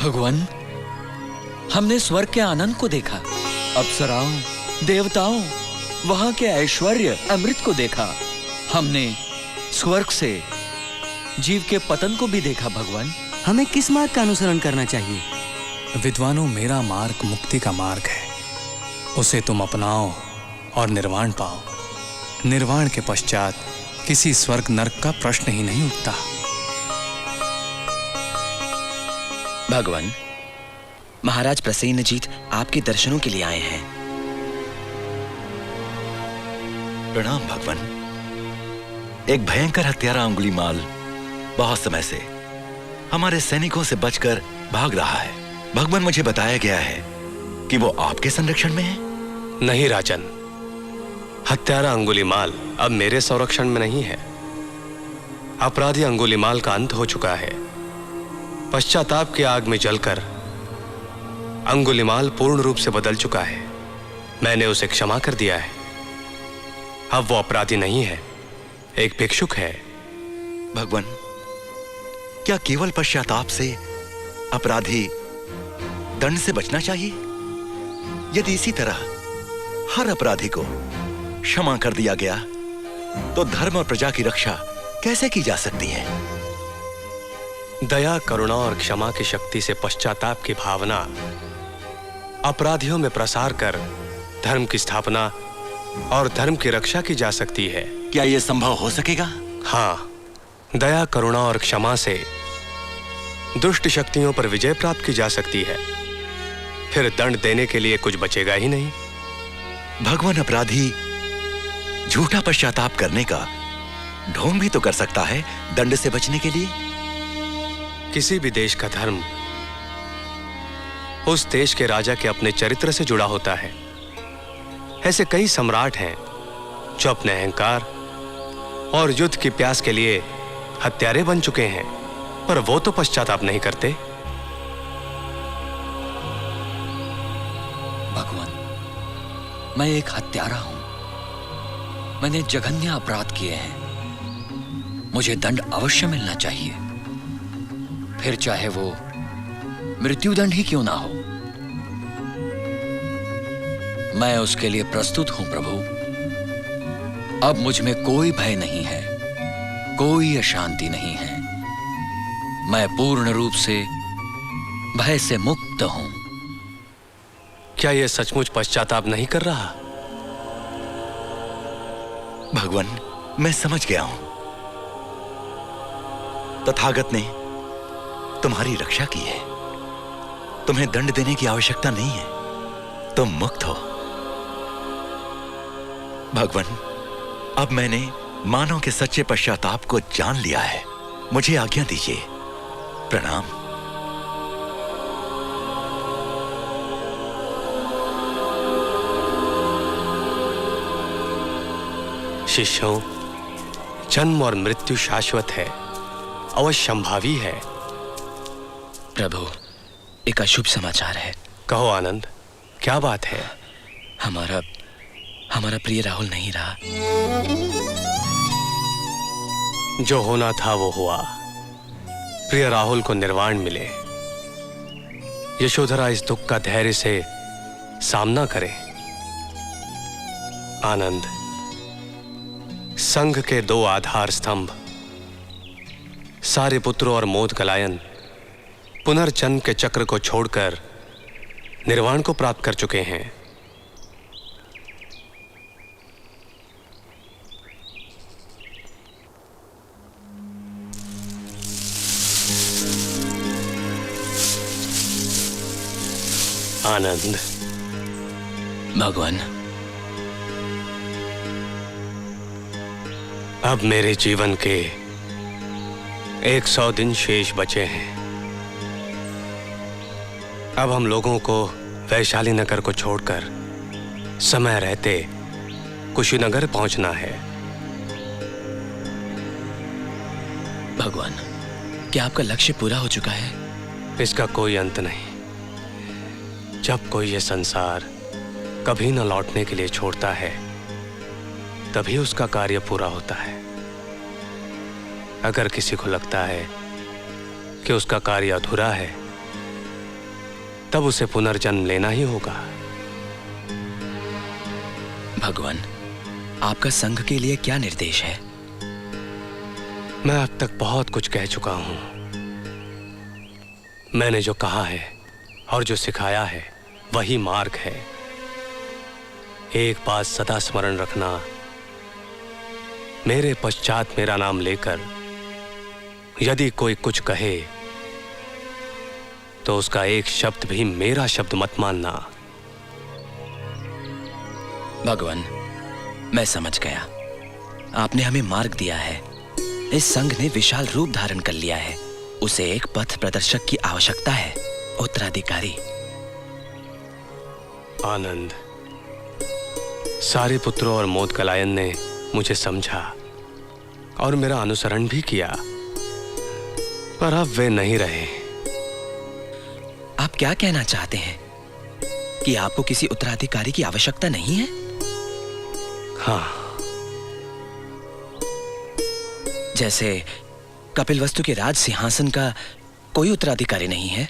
भगवान, हमने स्वर्ग के आनंद को देखा, अप्सराओं, देवताओं, वहां के ऐश्वर्य अमृत को देखा। हमने स्वर्ग से जीव के पतन को भी देखा। भगवान, हमें किस मार्ग का अनुसरण करना चाहिए? विद्वानों, मेरा मार्ग मुक्ति का मार्ग है। उसे तुम अपनाओ और निर्वाण पाओ। निर्वाण के पश्चात किसी स्वर्ग नरक का प्रश्न ही नहीं उठता। भगवान, महाराज प्रसेनजीत आपके दर्शनों के लिए आए हैं। प्रणाम भगवान। एक भयंकर हत्यारा अंगुलीमाल बहुत समय से हमारे सैनिकों से बचकर भाग रहा है। भगवान, मुझे बताया गया है कि वो आपके संरक्षण में है। नहीं राजन, हत्यारा अंगुलीमाल अब मेरे संरक्षण में नहीं है। अपराधी अंगुलीमाल का अंत हो चुका है। पश्चाताप की आग में जलकर अंगुलीमाल पूर्ण रूप से बदल चुका है। मैंने उसे क्षमा कर दिया है। अब वो अपराधी नहीं है, एक भिक्षुक है। भगवान, क्या केवल पश्चाताप से अपराधी दंड से बचना चाहिए? यदि इसी तरह हर अपराधी को क्षमा कर दिया गया तो धर्म और प्रजा की रक्षा कैसे की जा सकती है? दया, करुणा और क्षमा की शक्ति से पश्चाताप की भावना अपराधियों में प्रसार कर धर्म की स्थापना और धर्म की रक्षा की जा सकती है। क्या यह संभव हो सकेगा? हाँ, दया, करुणा और क्षमा से दुष्ट शक्तियों पर विजय प्राप्त की जा सकती है। फिर दंड देने के लिए कुछ बचेगा ही नहीं। भगवान, अपराधी झूठा पश्चाताप करने का ढोंग भी तो कर सकता है दंड से बचने के लिए। किसी भी देश का धर्म उस देश के राजा के अपने चरित्र से जुड़ा होता है। ऐसे कई सम्राट हैं जो अपने अहंकार और युद्ध की प्यास के लिए हत्यारे बन चुके हैं, पर वो तो पश्चाताप नहीं करते। भगवान, मैं एक हत्यारा हूं। मैंने जघन्य अपराध किए हैं। मुझे दंड अवश्य मिलना चाहिए, फिर चाहे वो मृत्युदंड ही क्यों ना हो। मैं उसके लिए प्रस्तुत हूं प्रभु। अब मुझ में कोई भय नहीं है, कोई अशांति नहीं है। मैं पूर्ण रूप से भय से मुक्त हूं। क्या यह सचमुच पश्चाताप नहीं कर रहा? भगवान, मैं समझ गया हूं। तथागत ने तुम्हारी रक्षा की है। तुम्हें दंड देने की आवश्यकता नहीं है, तुम मुक्त हो। भगवान, अब मैंने मानव के सच्चे पश्चाताप को जान लिया है। मुझे आज्ञा दीजिए। प्रणाम। शिष्यों, जन्म और मृत्यु शाश्वत है, अवश्यंभावी है। प्रभु, एक अशुभ समाचार है। कहो आनंद, क्या बात है? हमारा प्रिय राहुल नहीं रहा। जो होना था वो हुआ। प्रिय राहुल को निर्वाण मिले। यशोधरा इस दुख का धैर्य से सामना करे। आनंद, संघ के दो आधार स्तंभ सारे पुत्रों और मोद गलायन पुनर्जन्म के चक्र को छोड़कर निर्वाण को प्राप्त कर चुके हैं। आनंद, भगवान, अब मेरे जीवन के 100 दिन शेष बचे हैं। अब हम लोगों को वैशाली नगर को छोड़कर समय रहते कुशीनगर पहुंचना है। भगवान, क्या आपका लक्ष्य पूरा हो चुका है? इसका कोई अंत नहीं। जब कोई ये संसार कभी न लौटने के लिए छोड़ता है, तभी उसका कार्य पूरा होता है। अगर किसी को लगता है कि उसका कार्य अधूरा है, तब उसे पुनर्जन्म लेना ही होगा। भगवान, आपका संघ के लिए क्या निर्देश है? मैं अब तक बहुत कुछ कह चुका हूं। मैंने जो कहा है और जो सिखाया है वही मार्ग है। एक बात सदा स्मरण रखना, मेरे पश्चात मेरा नाम लेकर यदि कोई कुछ कहे तो उसका एक शब्द भी मेरा शब्द मत मानना। भगवान, मैं समझ गया। आपने हमें मार्ग दिया है। इस संघ ने विशाल रूप धारण कर लिया है। उसे एक पथ प्रदर्शक की आवश्यकता है, उत्तराधिकारी। आनंद, सारे पुत्रों और मोदकलायन ने मुझे समझा और मेरा अनुसरण भी किया, पर अब वे नहीं रहे। आप क्या कहना चाहते हैं कि आपको किसी उत्तराधिकारी की आवश्यकता नहीं है? हाँ, जैसे कपिलवस्तु के राज सिंहासन का कोई उत्तराधिकारी नहीं है।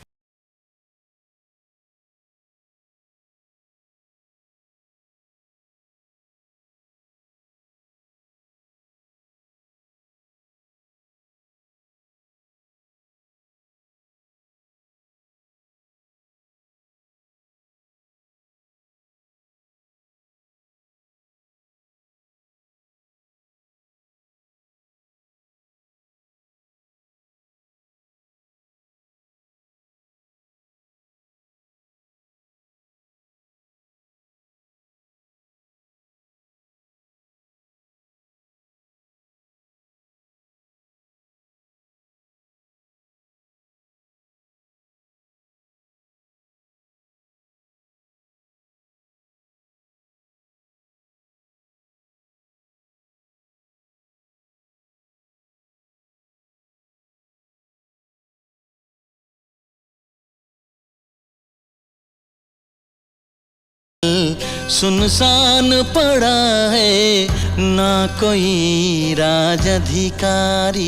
सुनसान पड़ा है, ना कोई राजधिकारी।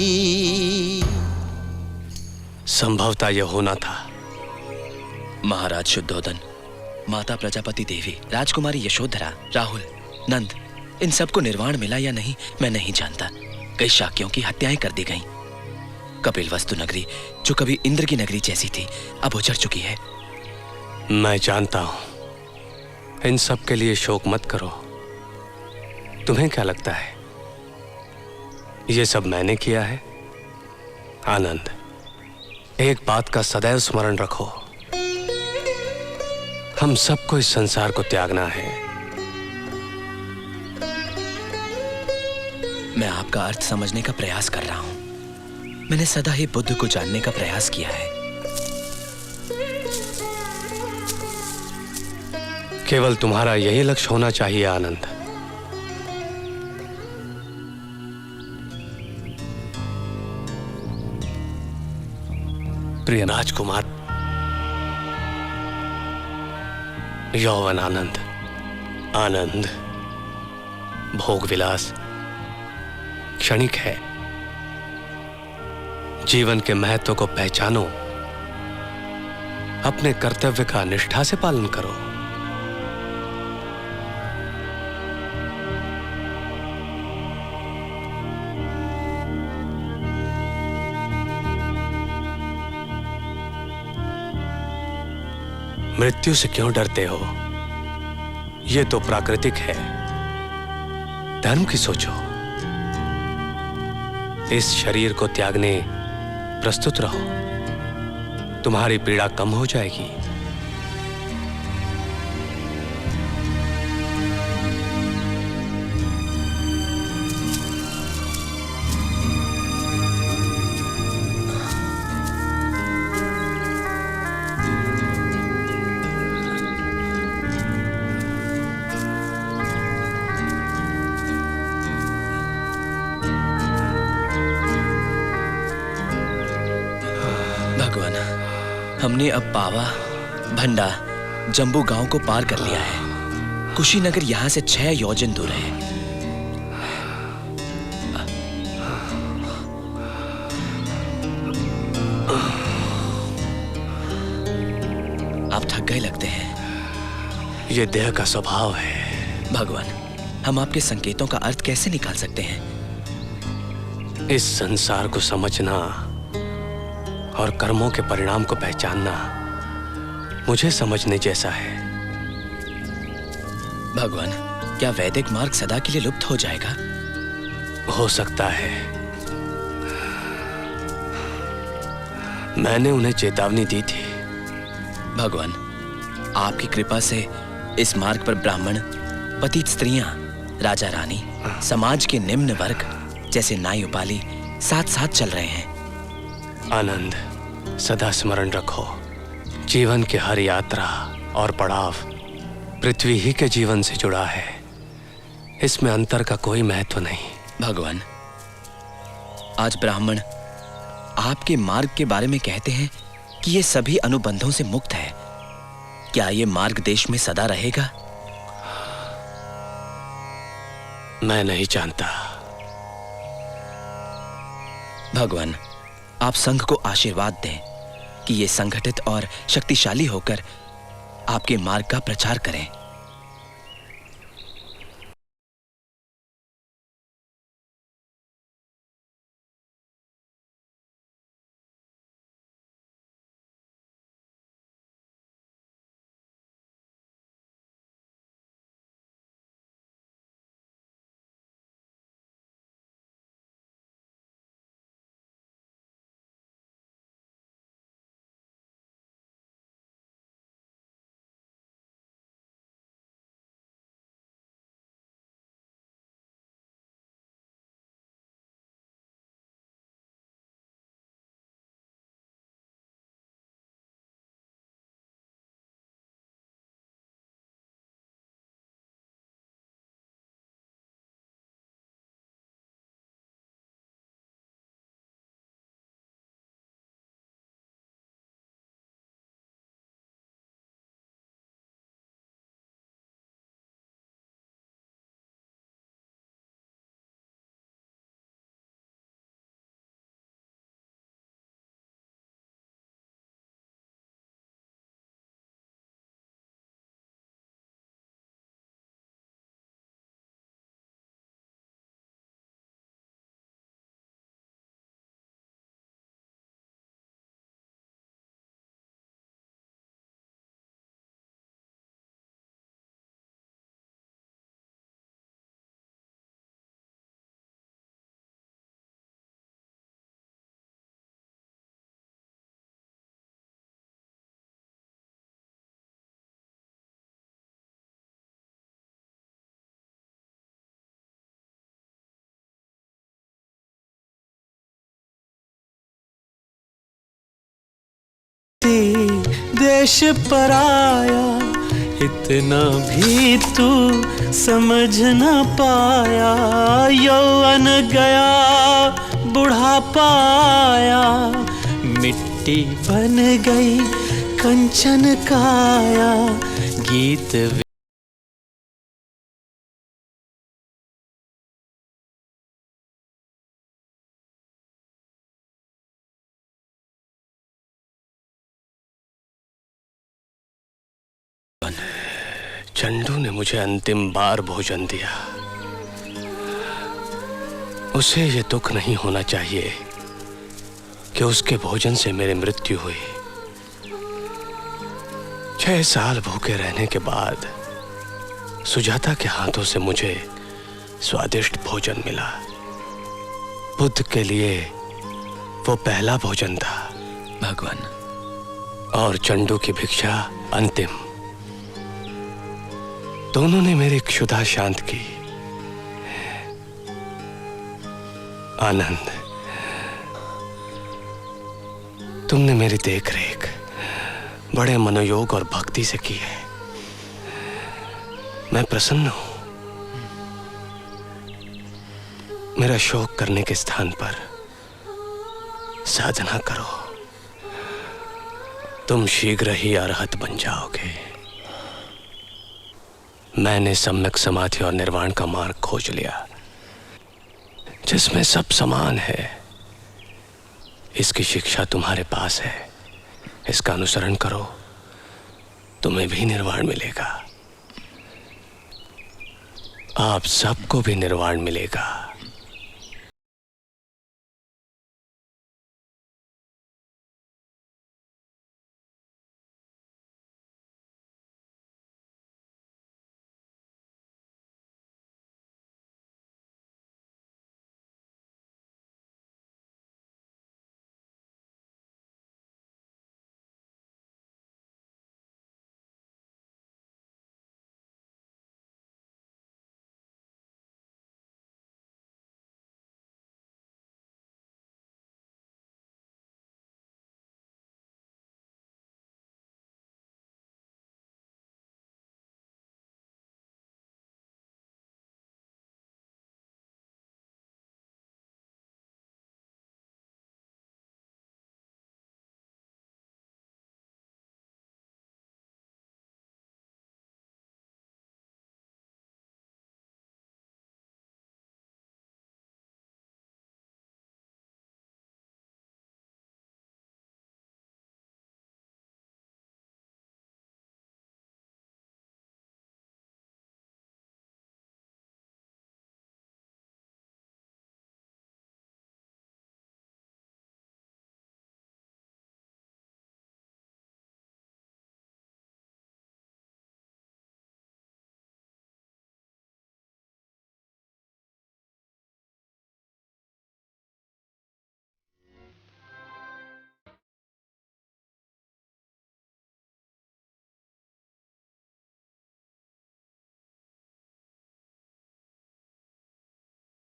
संभवतः यह होना था। महाराज शुद्धोदन, माता प्रजापति देवी, राजकुमारी यशोधरा, राहुल, नंद, इन सबको निर्वाण मिला या नहीं मैं नहीं जानता। कई शाक्यों की हत्याएं कर दी गईं। कपिलवस्तु नगरी, जो कभी इंद्र की नगरी जैसी थी, अब उजड़ चुकी है। मैं जानता हूं। इन सब के लिए शोक मत करो। तुम्हें क्या लगता है ये सब मैंने किया है? आनंद, एक बात का सदैव स्मरण रखो, हम सबको इस संसार को त्यागना है। मैं आपका अर्थ समझने का प्रयास कर रहा हूं। मैंने सदा ही बुद्ध को जानने का प्रयास किया है। केवल तुम्हारा यही लक्ष्य होना चाहिए आनंद। प्रिय राजकुमार, यौवन आनंद, आनंद, भोग विलास क्षणिक है। जीवन के महत्व को पहचानो, अपने कर्तव्य का निष्ठा से पालन करो। मृत्यु से क्यों डरते हो? यह तो प्राकृतिक है। धर्म की सोचो। इस शरीर को त्यागने प्रस्तुत रहो, तुम्हारी पीड़ा कम हो जाएगी। भगवान, हमने अब पावा, भंडा, जम्बू गांव को पार कर लिया है। कुशीनगर यहां से 6 योजन दूर है। आप थक गए लगते हैं। ये देह का स्वभाव है। भगवान, हम आपके संकेतों का अर्थ कैसे निकाल सकते हैं? इस संसार को समझना और कर्मों के परिणाम को पहचानना मुझे समझने जैसा है। भगवान, क्या वैदिक मार्ग सदा के लिए लुप्त हो जाएगा? हो सकता है। मैंने उन्हें चेतावनी दी थी। भगवान, आपकी कृपा से इस मार्ग पर ब्राह्मण, पतित स्त्रियां, राजा रानी, समाज के निम्न वर्ग जैसे नाई उपाली साथ साथ चल रहे हैं। आनंद, सदा स्मरण रखो, जीवन की हर यात्रा और पड़ाव पृथ्वी ही के जीवन से जुड़ा है। इसमें अंतर का कोई महत्व नहीं। भगवान, आज ब्राह्मण आपके मार्ग के बारे में कहते हैं कि ये सभी अनुबंधों से मुक्त है। क्या ये मार्ग देश में सदा रहेगा? मैं नहीं जानता। भगवान, आप संघ को आशीर्वाद दें कि ये संगठित और शक्तिशाली होकर आपके मार्ग का प्रचार करें। देश पराया इतना भी तू समझ न पाया। यौवन गया बुढ़ापा आया, मिट्टी बन गई कंचन काया। गीत चंडू ने मुझे अंतिम बार भोजन दिया। उसे ये दुख नहीं होना चाहिए कि उसके भोजन से मेरी मृत्यु हुई। 6 साल भूखे रहने के बाद सुजाता के हाथों से मुझे स्वादिष्ट भोजन मिला। बुद्ध के लिए वो पहला भोजन था। भगवान, और चंडू की भिक्षा अंतिम। दोनों ने मेरी क्षुधा शांत की। आनंद, तुमने मेरी देखरेख बड़े मनोयोग और भक्ति से की है। मैं प्रसन्न हूं। मेरा शोक करने के स्थान पर साधना करो। तुम शीघ्र ही अरहत बन जाओगे। मैंने सम्यक समाधि और निर्वाण का मार्ग खोज लिया, जिसमें सब समान है। इसकी शिक्षा तुम्हारे पास है। इसका अनुसरण करो तुम्हें भी निर्वाण मिलेगा, आप सबको भी निर्वाण मिलेगा।